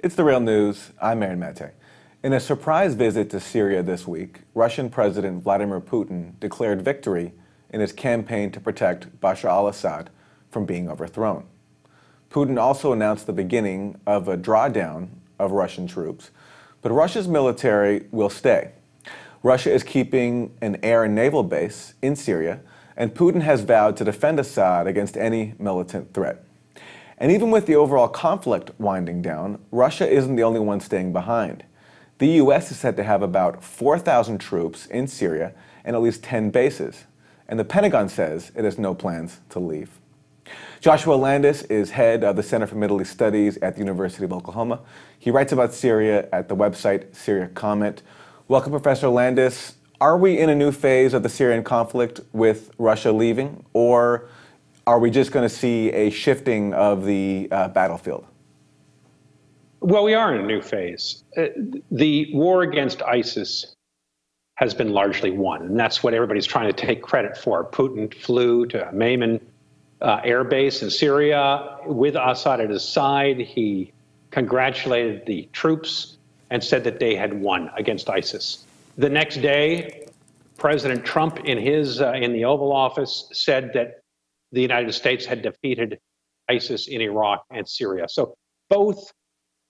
It's The Real News. I'm Aaron Mate. In a surprise visit to Syria this week, Russian President Vladimir Putin declared victory in his campaign to protect Bashar al-Assad from being overthrown. Putin also announced the beginning of a drawdown of Russian troops, but Russia's military will stay. Russia is keeping an air and naval base in Syria, and Putin has vowed to defend Assad against any militant threat. And even with the overall conflict winding down, Russia isn't the only one staying behind. The U.S. is said to have about 4,000 troops in Syria and at least 10 bases. And the Pentagon says it has no plans to leave. Joshua Landis is head of the Center for Middle East Studies at the University of Oklahoma. He writes about Syria at the website Syria Comment. Welcome, Professor Landis. Are we in a new phase of the Syrian conflict with Russia leaving, or are we just going to see a shifting of the battlefield? Well, we are in a new phase. The war against ISIS has been largely won, and that's what everybody's trying to take credit for. Putin flew to Maiman air base in Syria with Assad at his side. He congratulated the troops and said that they had won against ISIS. The next day, President Trump in the Oval Office said that the United States had defeated ISIS in Iraq and Syria. So both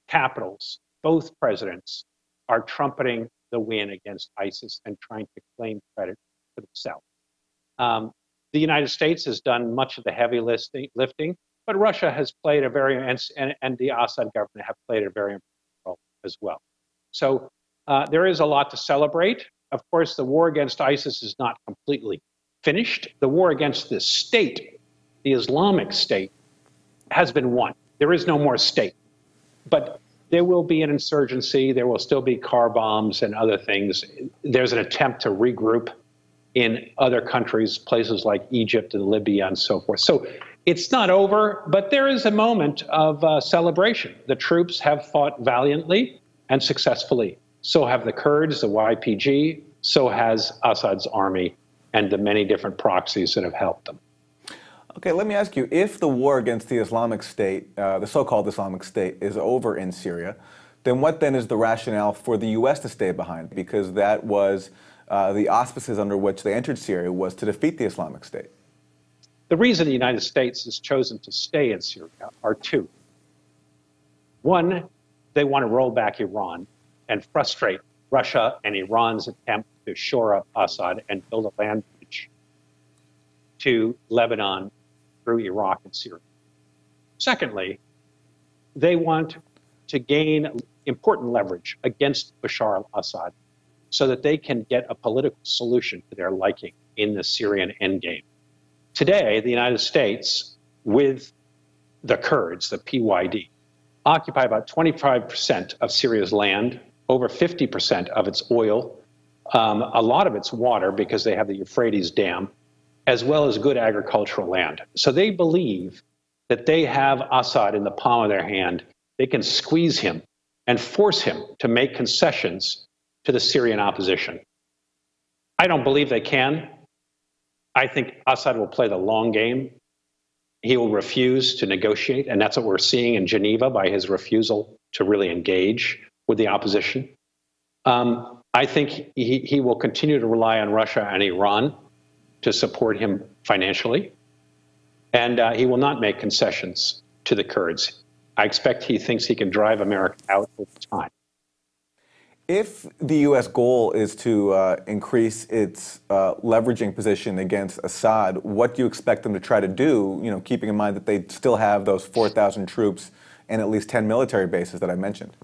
capitals, both presidents are trumpeting the win against ISIS and trying to claim credit for themselves. The United States has done much of the heavy lifting, but Russia has played and the Assad government have played a very important role as well. So there is a lot to celebrate. Of course, the war against ISIS is not completely finished. The war against the state, the Islamic State, has been won. There is no more state. But there will be an insurgency. There will still be car bombs and other things. There's an attempt to regroup in other countries, places like Egypt and Libya and so forth. So it's not over, but there is a moment of celebration. The troops have fought valiantly and successfully. So have the Kurds, the YPG, so has Assad's army and the many different proxies that have helped them. Okay, let me ask you, if the war against the Islamic State, the so-called Islamic State, is over in Syria, then what then is the rationale for the U.S. to stay behind? Because that was the auspices under which they entered Syria, was to defeat the Islamic State. The reason the United States has chosen to stay in Syria are two. One, they want to roll back Iran and frustrate Russia and Iran's attempt to shore up Assad and build a land bridge to Lebanon through Iraq and Syria. Secondly, they want to gain important leverage against Bashar al-Assad so that they can get a political solution to their liking in the Syrian endgame. Today, the United States, with the Kurds, the PYD, occupy about 25% of Syria's land, over 50% of its oil, a lot of its water because they have the Euphrates Dam, as well as good agricultural land. So they believe that they have Assad in the palm of their hand. They can squeeze him and force him to make concessions to the Syrian opposition. I don't believe they can. I think Assad will play the long game. He will refuse to negotiate, and that's what we're seeing in Geneva by his refusal to really engage with the opposition. I think he will continue to rely on Russia and Iran to support him financially, and he will not make concessions to the Kurds. I expect he thinks he can drive America out over time. If the U.S. goal is to increase its leveraging position against Assad, what do you expect them to try to do, keeping in mind that they still have those 4,000 troops and at least 10 military bases that I mentioned?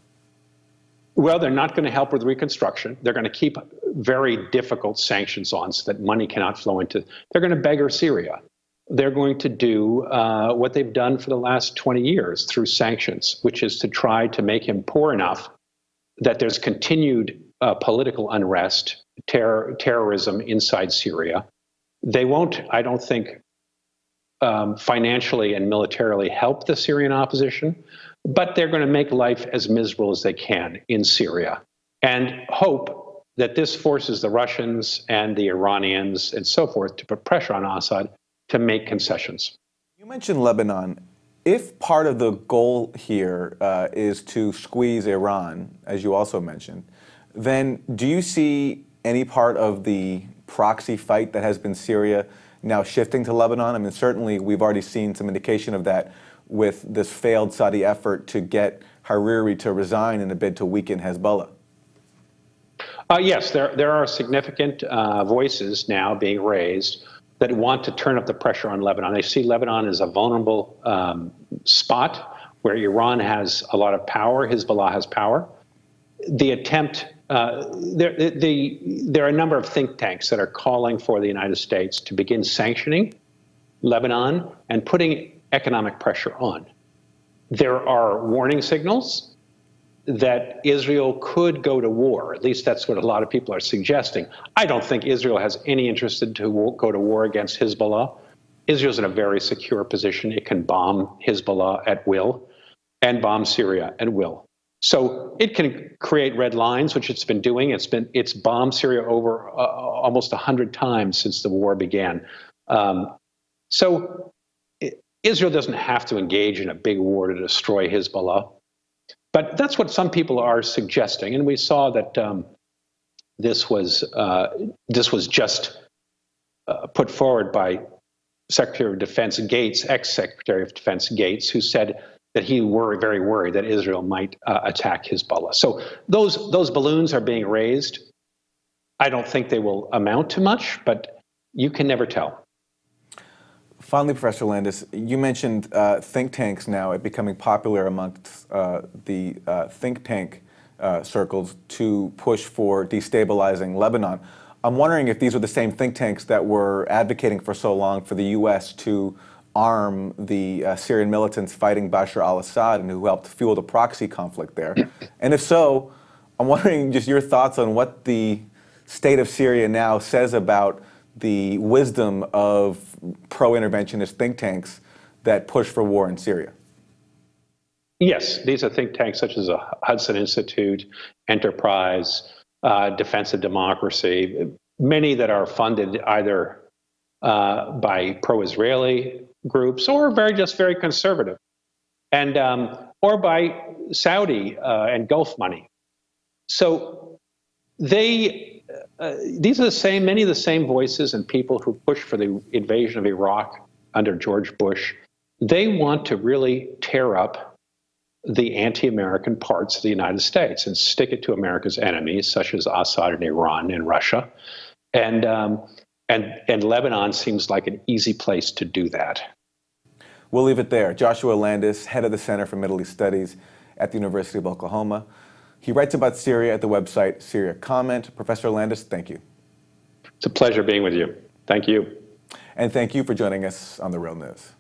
Well, they're not going to help with reconstruction. They're going to keep very difficult sanctions on so that money cannot flow into. They're going to beggar Syria. They're going to do what they've done for the last 20 years through sanctions, which is to try to make him poor enough that there's continued political unrest, terrorism inside Syria. They won't, I don't think, financially and militarily help the Syrian opposition, but they're going to make life as miserable as they can in Syria and hope that this forces the Russians and the Iranians and so forth to put pressure on Assad to make concessions. You mentioned Lebanon. If part of the goal here is to squeeze Iran, as you also mentioned, then do you see any part of the proxy fight that has been Syria now shifting to Lebanon? I mean, certainly we've already seen some indication of that with this failed Saudi effort to get Hariri to resign in a bid to weaken Hezbollah. Yes, there are significant voices now being raised that want to turn up the pressure on Lebanon. They see Lebanon as a vulnerable spot where Iran has a lot of power, Hezbollah has power. The attempt, there are a number of think tanks that are calling for the United States to begin sanctioning Lebanon and putting economic pressure on. There are warning signals that Israel could go to war. At least that's what a lot of people are suggesting. I don't think Israel has any interest to go to war against Hezbollah. Israel's in a very secure position. It can bomb Hezbollah at will and bomb Syria at will. So it can create red lines, which it's been doing. It's bombed Syria over almost 100 times since the war began. Israel doesn't have to engage in a big war to destroy Hezbollah. But that's what some people are suggesting, and we saw that this was just put forward by Secretary of Defense Gates, ex-Secretary of Defense Gates, who said that he were very worried that Israel might attack Hezbollah. So those balloons are being raised. I don't think they will amount to much, but you can never tell. Finally, Professor Landis, you mentioned think tanks now becoming popular amongst the think tank circles to push for destabilizing Lebanon. I'm wondering if these are the same think tanks that were advocating for so long for the U.S. to arm the Syrian militants fighting Bashar al-Assad and who helped fuel the proxy conflict there. And if so, I'm wondering just your thoughts on what the state of Syria now says about the wisdom of pro-interventionist think tanks that push for war in Syria. Yes, these are think tanks such as the Hudson Institute, Enterprise, Defense of Democracy, many that are funded either by pro-Israeli groups or very conservative, and or by Saudi and Gulf money. So these are many of the same voices and people who pushed for the invasion of Iraq under George Bush. They want to really tear up the anti-American parts of the United States and stick it to America's enemies, such as Assad and Iran and Russia. And Lebanon seems like an easy place to do that. We'll leave it there. Joshua Landis, head of the Center for Middle East Studies at the University of Oklahoma. He writes about Syria at the website Syria Comment. Professor Landis, thank you. It's a pleasure being with you. Thank you. And thank you for joining us on The Real News.